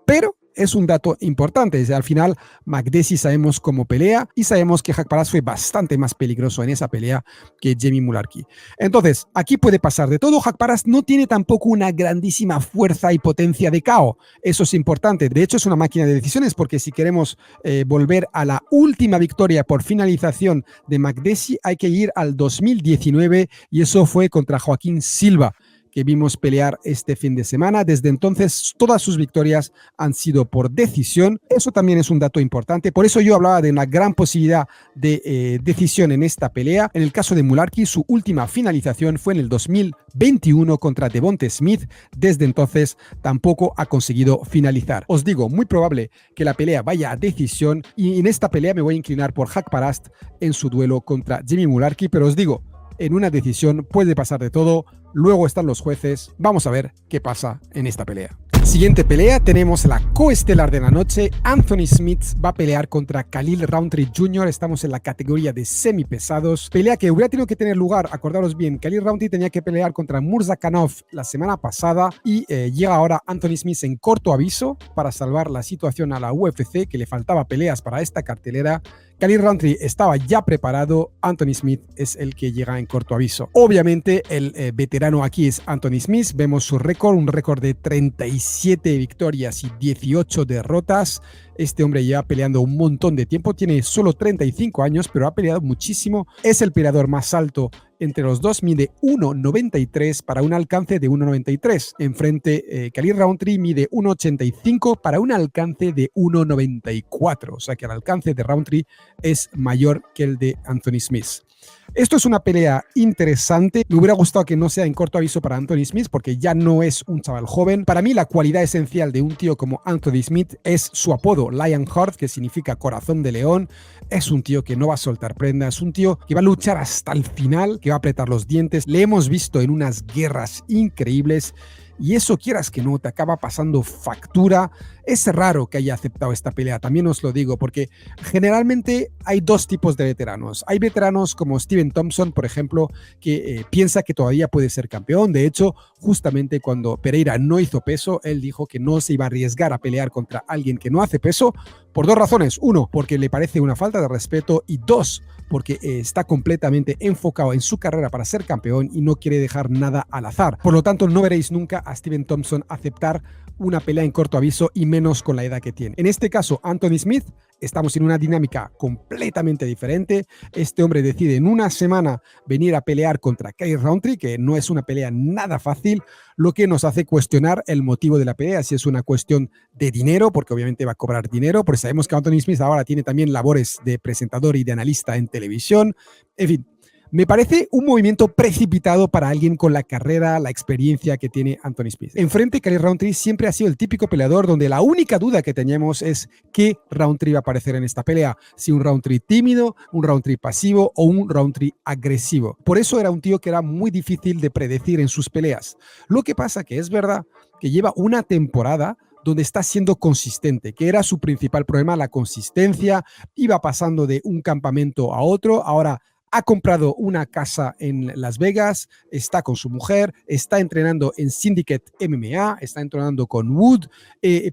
pero es un dato importante. Desde al final, Makdessi sabemos cómo pelea y sabemos que Haqparast fue bastante más peligroso en esa pelea que Jamie Mullarkey. Entonces, aquí puede pasar de todo. Haqparast no tiene tampoco una grandísima fuerza y potencia de KO. Eso es importante. De hecho, es una máquina de decisiones porque si queremos volver a la última victoria por finalización de Makdessi, hay que ir al 2019 y eso fue contra Joaquín Silva, que vimos pelear este fin de semana. Desde entonces, todas sus victorias han sido por decisión. Eso también es un dato importante. Por eso yo hablaba de una gran posibilidad de decisión en esta pelea. En el caso de Mullarkey, su última finalización fue en el 2021 contra Devonte Smith. Desde entonces, tampoco ha conseguido finalizar. Os digo, muy probable que la pelea vaya a decisión y en esta pelea me voy a inclinar por Haqparast en su duelo contra Jamie Mullarkey, pero os digo, en una decisión puede pasar de todo. Luego están los jueces. Vamos a ver qué pasa en esta pelea. Siguiente pelea, tenemos la coestelar de la noche. Anthony Smith va a pelear contra Khalil Rountree Jr. Estamos en la categoría de semipesados. Pelea que hubiera tenido que tener lugar, acordaros bien, Khalil Rountree tenía que pelear contra Murzakanov la semana pasada y llega ahora Anthony Smith en corto aviso para salvar la situación a la UFC, que le faltaba peleas para esta cartelera. Khalil Rountree estaba ya preparado, Anthony Smith es el que llega en corto aviso. Obviamente el veterano aquí es Anthony Smith, vemos su récord, un récord de 37 victorias y 18 derrotas. Este hombre lleva peleando un montón de tiempo, tiene solo 35 años, pero ha peleado muchísimo. Es el peleador más alto entre los dos, mide 1,93 para un alcance de 1,93. Enfrente, Khalil Rountree mide 1,85 para un alcance de 1,94. O sea que el alcance de Rountree es mayor que el de Anthony Smith. Esto es una pelea interesante. Me hubiera gustado que no sea en corto aviso para Anthony Smith porque ya no es un chaval joven. Para mí la cualidad esencial de un tío como Anthony Smith es su apodo Lionheart, que significa corazón de león. Es un tío que no va a soltar prenda, es un tío que va a luchar hasta el final, que va a apretar los dientes. Le hemos visto en unas guerras increíbles y eso, quieras que no, te acaba pasando factura. Es raro que haya aceptado esta pelea, también os lo digo, porque generalmente hay dos tipos de veteranos. Hay veteranos como Steven Thompson, por ejemplo, que piensa que todavía puede ser campeón. De hecho, justamente cuando Pereira no hizo peso, él dijo que no se iba a arriesgar a pelear contra alguien que no hace peso, por 2 razones. 1, porque le parece una falta de respeto, y 2, porque está completamente enfocado en su carrera para ser campeón y no quiere dejar nada al azar. Por lo tanto, no veréis nunca a Steven Thompson aceptar una pelea en corto aviso, y menos con la edad que tiene. En este caso, Anthony Smith, estamos en una dinámica completamente diferente. Este hombre decide en una semana venir a pelear contra Khalil Rountree, que no es una pelea nada fácil, lo que nos hace cuestionar el motivo de la pelea, si es una cuestión de dinero, porque obviamente va a cobrar dinero, porque sabemos que Anthony Smith ahora tiene también labores de presentador y de analista en televisión. En fin, me parece un movimiento precipitado para alguien con la carrera, la experiencia que tiene Anthony Smith. Enfrente, Khalil Rountree siempre ha sido el típico peleador donde la única duda que teníamos es qué Rountree va a aparecer en esta pelea. Si un Rountree tímido, un Rountree pasivo o un Rountree agresivo. Por eso era un tío que era muy difícil de predecir en sus peleas. Lo que pasa que es verdad que lleva una temporada donde está siendo consistente, que era su principal problema, la consistencia. Iba pasando de un campamento a otro, ahora ha comprado una casa en Las Vegas, está con su mujer, está entrenando en Syndicate MMA, está entrenando con Wood,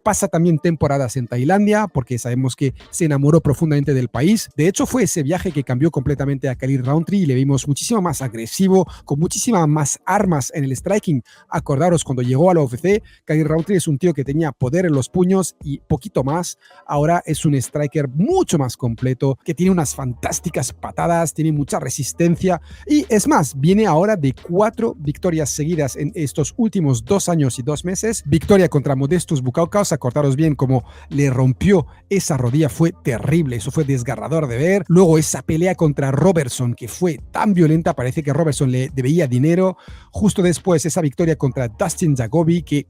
pasa también temporadas en Tailandia porque sabemos que se enamoró profundamente del país. De hecho, fue ese viaje que cambió completamente a Khalil Rountree y le vimos muchísimo más agresivo, con muchísimas más armas en el striking. Acordaros, cuando llegó a la UFC, Khalil Rountree es un tío que tenía poder en los puños y poquito más. Ahora es un striker mucho más completo, que tiene unas fantásticas patadas, tiene mucha resistencia y es más, viene ahora de 4 victorias seguidas en estos últimos 2 años y 2 meses. Victoria contra Modestus Bukauskas, acordaros bien cómo le rompió esa rodilla, fue terrible, eso fue desgarrador de ver. Luego esa pelea contra Robertson que fue tan violenta, parece que Robertson le debía dinero. Justo después esa victoria contra Dustin Jacoby, que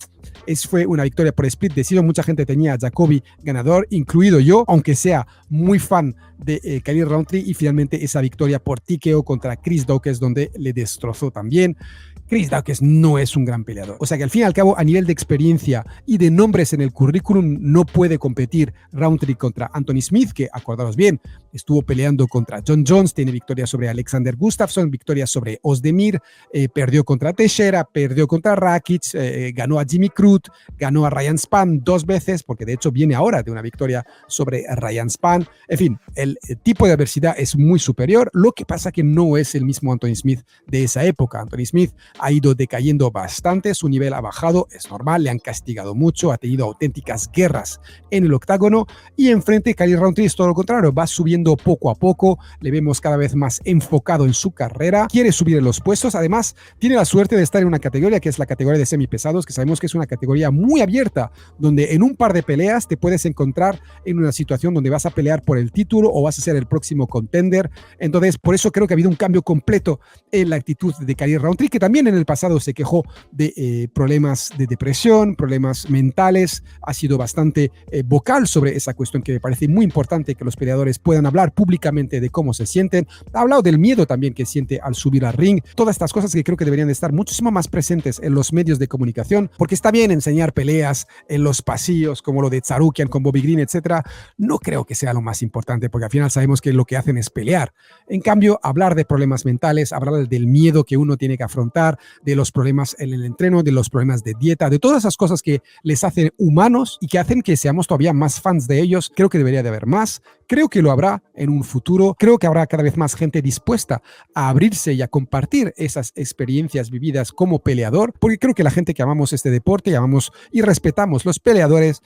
fue una victoria por split decision. Mucha gente tenía a Jacoby ganador, incluido yo, aunque sea muy fan de Khalil Rountree. Y finalmente esa victoria por TKO contra Chris Daukaus, donde le destrozó también. Chris Daukaus no es un gran peleador. O sea que al fin y al cabo, a nivel de experiencia y de nombres en el currículum, no puede competir Rountree contra Anthony Smith, que, acordaros bien, estuvo peleando contra John Jones, tiene victorias sobre Alexander Gustafsson, victorias sobre Ozdemir, perdió contra Teixeira, perdió contra Rakic, ganó a Jimmy Crute, ganó a Ryan Spann 2 veces, porque de hecho viene ahora de una victoria sobre Ryan Spann. En fin, el tipo de adversidad es muy superior. Lo que pasa que no es el mismo Anthony Smith de esa época. Anthony Smith ha ido decayendo bastante, su nivel ha bajado, es normal, le han castigado mucho, ha tenido auténticas guerras en el octágono, y enfrente Khalil Rountree es todo lo contrario, va subiendo poco a poco, le vemos cada vez más enfocado en su carrera, quiere subir en los puestos, además tiene la suerte de estar en una categoría que es la categoría de semipesados, que sabemos que es una categoría muy abierta, donde en un par de peleas te puedes encontrar en una situación donde vas a pelear por el título o vas a ser el próximo contender. Entonces, por eso creo que ha habido un cambio completo en la actitud de Khalil Rountree, que también en el pasado se quejó de problemas de depresión, problemas mentales, ha sido bastante vocal sobre esa cuestión, que me parece muy importante que los peleadores puedan hablar públicamente de cómo se sienten. Ha hablado del miedo también que siente al subir al ring, todas estas cosas que creo que deberían de estar muchísimo más presentes en los medios de comunicación, porque está bien enseñar peleas en los pasillos como lo de Tsarukyan con Bobby Green, etcétera. No creo que sea lo más importante, porque al final sabemos que lo que hacen es pelear. En cambio, hablar de problemas mentales, hablar del miedo que uno tiene que afrontar, de los problemas en el entreno, de los problemas de dieta, de todas esas cosas que les hacen humanos y que hacen que seamos todavía más fans de ellos. Creo que debería de haber más, creo que lo habrá en un futuro, creo que habrá cada vez más gente dispuesta a abrirse y a compartir esas experiencias vividas como peleador, porque creo que la gente que amamos este deporte, amamos y respetamos los peleadores,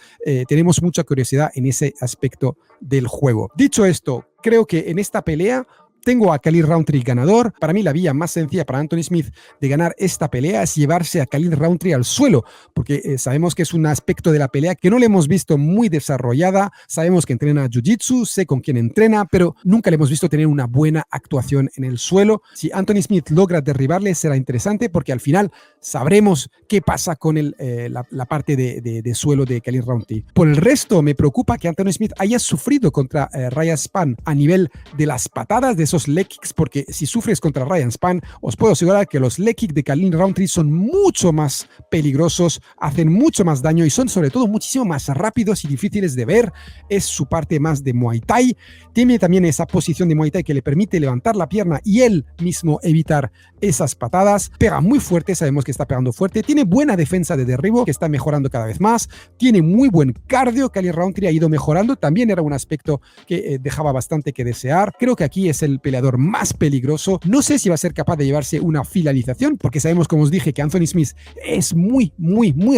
tenemos mucha curiosidad en ese aspecto del juego. Dicho esto, creo que en esta pelea tengo a Khalil Rountree ganador. Para mí la vía más sencilla para Anthony Smith de ganar esta pelea es llevarse a Khalil Rountree al suelo, porque sabemos que es un aspecto de la pelea que no le hemos visto muy desarrollada. Sabemos que entrena Jiu-Jitsu, sé con quién entrena, pero nunca le hemos visto tener una buena actuación en el suelo. Si Anthony Smith logra derribarle, será interesante, porque al final sabremos qué pasa con la parte de suelo de Khalil Rountree. Por el resto, me preocupa que Anthony Smith haya sufrido contra Ryan Spann a nivel de las patadas, de esos leg kicks, porque si sufres contra Ryan Spann, os puedo asegurar que los leg kicks de Khalil Rountree son mucho más peligrosos, hacen mucho más daño y son sobre todo muchísimo más rápidos y difíciles de ver. Es su parte más de Muay Thai. Tiene también esa posición de Muay Thai que le permite levantar la pierna y él mismo evitar esas patadas. Pega muy fuerte, sabemos que está pegando fuerte. Tiene buena defensa de derribo, que está mejorando cada vez más. Tiene muy buen cardio. Khalil Rountree ha ido mejorando. También era un aspecto que dejaba bastante que desear. Creo que aquí es el peleador más peligroso. No sé si va a ser capaz de llevarse una finalización, porque sabemos, como os dije, que Anthony Smith es muy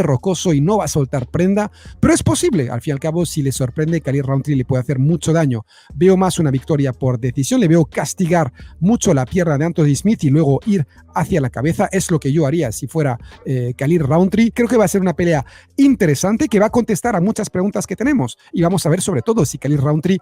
rocoso y no va a soltar prenda, pero es posible. Al fin y al cabo, si le sorprende, Khalil Rountree le puede hacer mucho daño. Veo más una victoria por decisión, le veo castigar mucho la pierna de Anthony Smith y luego ir hacia la cabeza. Es lo que yo haría si fuera Khalil Rountree. Creo que va a ser una pelea interesante que va a contestar a muchas preguntas que tenemos, y vamos a ver sobre todo si Khalil Rountree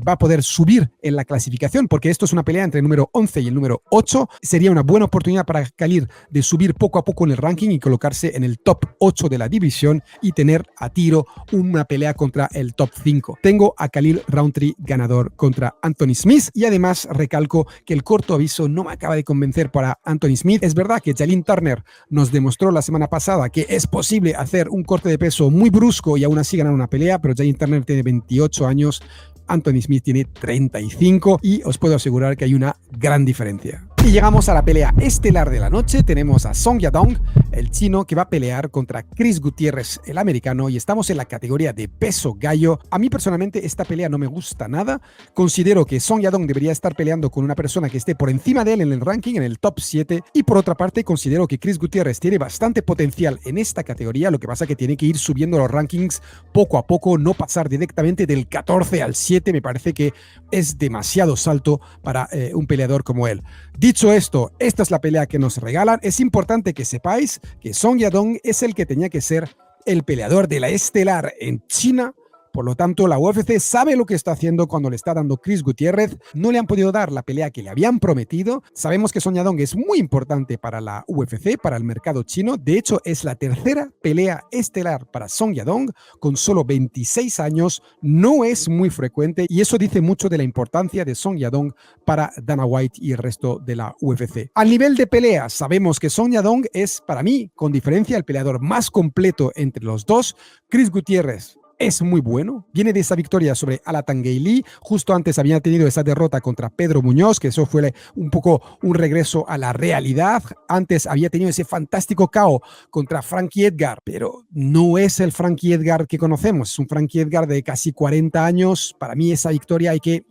va a poder subir en la clasificación, porque esto es una pelea entre el número 11 y el número 8. Sería una buena oportunidad para Khalil de subir poco a poco en el ranking y colocarse en el top 8 de la división y tener a tiro una pelea contra el top 5. Tengo a Khalil Rountree ganador contra Anthony Smith, y además recalco que el corto aviso no me acaba de convencer para Anthony Smith. Es verdad que Jalin Turner nos demostró la semana pasada que es posible hacer un corte de peso muy brusco y aún así ganar una pelea, pero Jalin Turner tiene 28 años, Anthony Smith tiene 35 y os puedo asegurar que hay una gran diferencia. Y llegamos a la pelea estelar de la noche. Tenemos a Song Yadong, el chino, que va a pelear contra Chris Gutiérrez, el americano, y estamos en la categoría de peso gallo. A mí personalmente esta pelea no me gusta nada. Considero que Song Yadong debería estar peleando con una persona que esté por encima de él en el ranking, en el top 7. Y por otra parte, considero que Chris Gutiérrez tiene bastante potencial en esta categoría. Lo que pasa es que tiene que ir subiendo los rankings poco a poco, no pasar directamente del 14 al 7. Me parece que es demasiado salto para un peleador como él. Dicho esto, esta es la pelea que nos regalan. Es importante que sepáis que Song Yadong es el que tenía que ser el peleador de la estelar en China. Por lo tanto, la UFC sabe lo que está haciendo cuando le está dando Chris Gutiérrez. No le han podido dar la pelea que le habían prometido. Sabemos que Song Yadong es muy importante para la UFC, para el mercado chino. De hecho, es la tercera pelea estelar para Song Yadong con solo 26 años. No es muy frecuente y eso dice mucho de la importancia de Song Yadong para Dana White y el resto de la UFC. A nivel de peleas, sabemos que Song Yadong es, para mí, con diferencia, el peleador más completo entre los dos. Chris Gutiérrez es muy bueno, viene de esa victoria sobre Alatangeli, justo antes había tenido esa derrota contra Pedro Muñoz, que eso fue un poco un regreso a la realidad. Antes había tenido ese fantástico KO contra Frankie Edgar, pero no es el Frankie Edgar que conocemos, es un Frankie Edgar de casi 40 años. Para mí esa victoria hay que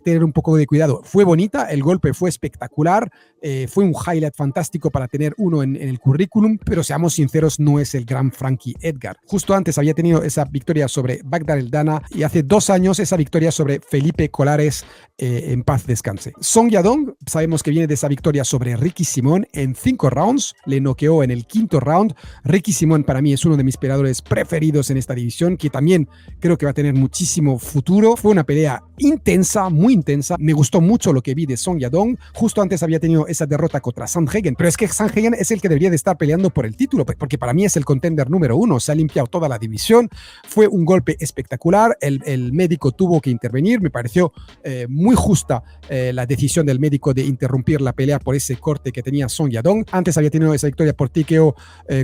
tener un poco de cuidado. Fue bonita, el golpe fue espectacular, fue un highlight fantástico para tener uno en el currículum, pero seamos sinceros, no es el gran Frankie Edgar. Justo antes había tenido esa victoria sobre Bagdad El Dana y hace 2 años esa victoria sobre Felipe Colares, en paz descanse. Song Yadong, sabemos que viene de esa victoria sobre Ricky Simón en 5 rounds, le noqueó en el 5º round. Ricky Simón para mí es uno de mis peleadores preferidos en esta división, que también creo que va a tener muchísimo futuro. Fue una pelea intensa, muy intensa. Me gustó mucho lo que vi de Song Yadong. Justo antes había tenido esa derrota contra Sandhagen, pero es que Sandhagen es el que debería de estar peleando por el título, porque para mí es el contender número 1. Se ha limpiado toda la división. Fue un golpe espectacular. El médico tuvo que intervenir. Me pareció muy justa la decisión del médico de interrumpir la pelea por ese corte que tenía Song Yadong. Antes había tenido esa victoria por TKO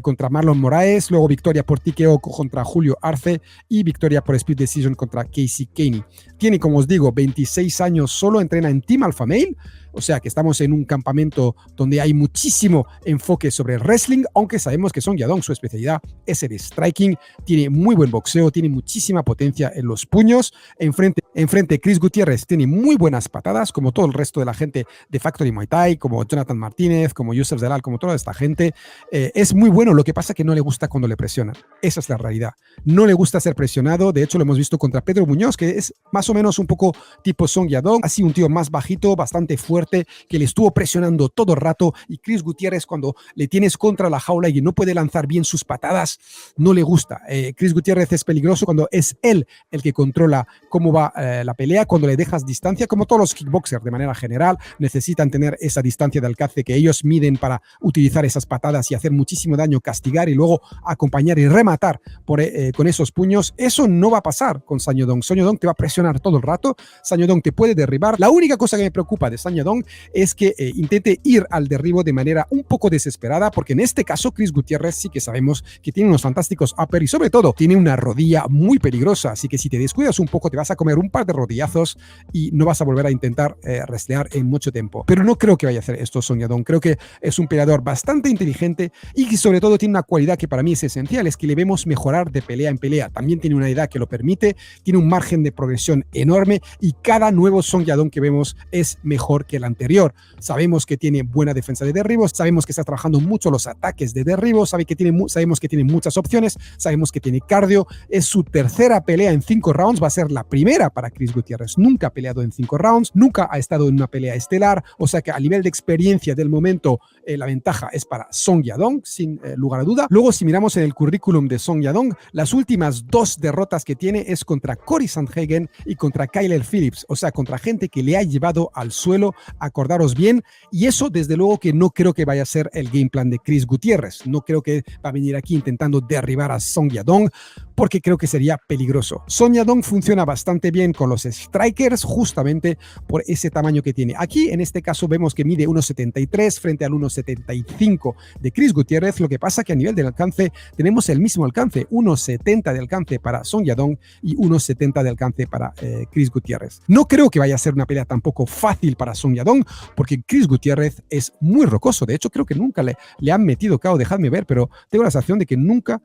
contra Marlon Moraes, luego victoria por TKO contra Julio Arce y victoria por split decision contra Casey Caney. Tiene, como os digo, 26 años, solo entrena en Team Alpha Male, o sea que estamos en un campamento donde hay muchísimo enfoque sobre wrestling, aunque sabemos que Song Yadong, su especialidad es el striking, tiene muy buen boxeo, tiene muchísima potencia en los puños. Enfrente Chris Gutiérrez tiene muy buenas patadas, como todo el resto de la gente de Factory Muay Thai, como Jonathan Martínez, como Yusef Zalal, como toda esta gente. Es muy bueno, lo que pasa es que no le gusta cuando le presionan. Esa es la realidad. No le gusta ser presionado. De hecho, lo hemos visto contra Pedro Muñoz, que es más o menos un poco tipo Song Yadong, así un tío más bajito, bastante fuerte, que le estuvo presionando todo el rato. Y Chris Gutiérrez, cuando le tienes contra la jaula y no puede lanzar bien sus patadas, no le gusta. Chris Gutiérrez es peligroso cuando es él el que controla cómo va la pelea, cuando le dejas distancia, como todos los kickboxers de manera general necesitan tener esa distancia de alcance que ellos miden para utilizar esas patadas y hacer muchísimo daño, castigar y luego acompañar y rematar con esos puños. Eso no va a pasar con Song Yadong. Song Yadong te va a presionar todo el rato, Song Yadong te puede derribar. La única cosa que me preocupa de Song Yadong es que intente ir al derribo de manera un poco desesperada, porque en este caso Chris Gutiérrez sí que sabemos que tiene unos fantásticos upper y sobre todo tiene una rodilla muy peligrosa, así que si te descuidas un poco te vas a comer un par de rodillazos y no vas a volver a intentar wrestlear en mucho tiempo. Pero no creo que vaya a hacer esto Song Yadong. Creo que es un peleador bastante inteligente y que sobre todo tiene una cualidad que para mí es esencial, es que le vemos mejorar de pelea en pelea. También tiene una edad que lo permite, tiene un margen de progresión enorme y cada nuevo Song Yadong que vemos es mejor que el anterior. Sabemos que tiene buena defensa de derribos, sabemos que está trabajando mucho los ataques de derribos, sabemos que tiene muchas opciones, sabemos que tiene cardio. Es su tercera pelea en 5 rounds, va a ser la primera para Chris Gutiérrez. Nunca ha peleado en 5 rounds, nunca ha estado en una pelea estelar, o sea que a nivel de experiencia del momento la ventaja es para Song Yadong, sin lugar a duda. Luego, si miramos en el currículum de Song Yadong, las últimas 2 derrotas que tiene es contra Cory Sandhagen y contra Kyler Phillips, o sea, contra gente que le ha llevado al suelo, acordaros bien, y eso desde luego que no creo que vaya a ser el game plan de Chris Gutiérrez. No creo que va a venir aquí intentando derribar a Song Yadong. porque creo que sería peligroso. Song Yadong funciona bastante bien con los strikers justamente por ese tamaño que tiene. Aquí en este caso vemos que mide 1,73 frente al 1,75 de Chris Gutiérrez. Lo que pasa que a nivel del alcance tenemos el mismo alcance, 1,70 de alcance para Song Yadong y 1,70 de alcance para Chris Gutiérrez. No creo que vaya a ser una pelea tampoco fácil para Song Yadong, porque Chris Gutiérrez es muy rocoso. De hecho, creo que nunca le han metido KO, dejadme ver, pero tengo la sensación de que nunca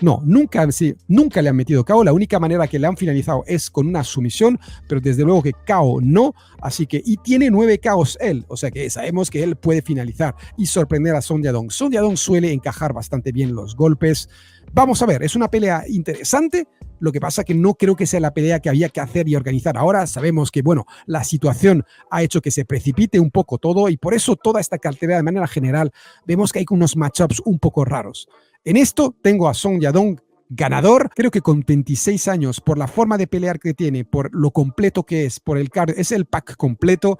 le han metido KO. La única manera que le han finalizado es con una sumisión, pero desde luego que KO no. Así que, y tiene 9 KOs él, o sea que sabemos que él puede finalizar y sorprender a Song Yadong. Song Yadong suele encajar bastante bien los golpes. Vamos a ver, es una pelea interesante. Lo que pasa que no creo que sea la pelea que había que hacer y organizar. Ahora sabemos que, bueno, la situación ha hecho que se precipite un poco todo y por eso toda esta cartelera de manera general vemos que hay unos matchups un poco raros. En esto tengo a Song Yadong ganador, creo que con 26 años, por la forma de pelear que tiene, por lo completo que es, por el cardio, es el pack completo.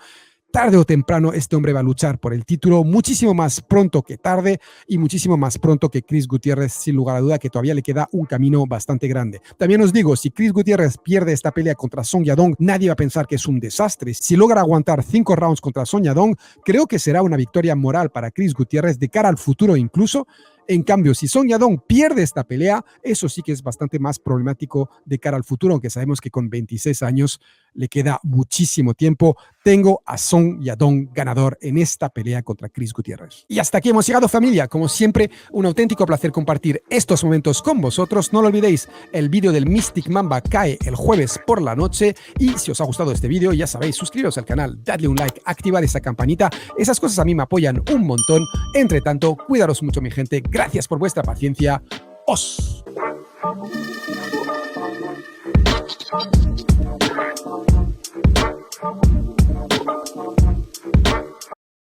Tarde o temprano este hombre va a luchar por el título, muchísimo más pronto que tarde y muchísimo más pronto que Chris Gutiérrez, sin lugar a duda que todavía le queda un camino bastante grande. También os digo, si Chris Gutiérrez pierde esta pelea contra Song Yadong, nadie va a pensar que es un desastre. Si logra aguantar 5 rounds contra Song Yadong, creo que será una victoria moral para Chris Gutiérrez de cara al futuro incluso. En cambio, si Song Yadong pierde esta pelea, eso sí que es bastante más problemático de cara al futuro, aunque sabemos que con 26 años le queda muchísimo tiempo. Tengo a Song Yadong ganador en esta pelea contra Chris Gutiérrez. Y hasta aquí hemos llegado, familia. Como siempre, un auténtico placer compartir estos momentos con vosotros. No lo olvidéis, el vídeo del Mystic Mamba cae el jueves por la noche. Y si os ha gustado este vídeo, ya sabéis, suscribiros al canal, dadle un like, activar esa campanita. Esas cosas a mí me apoyan un montón. Entre tanto, cuidaros mucho, mi gente. Gracias por vuestra paciencia. Os.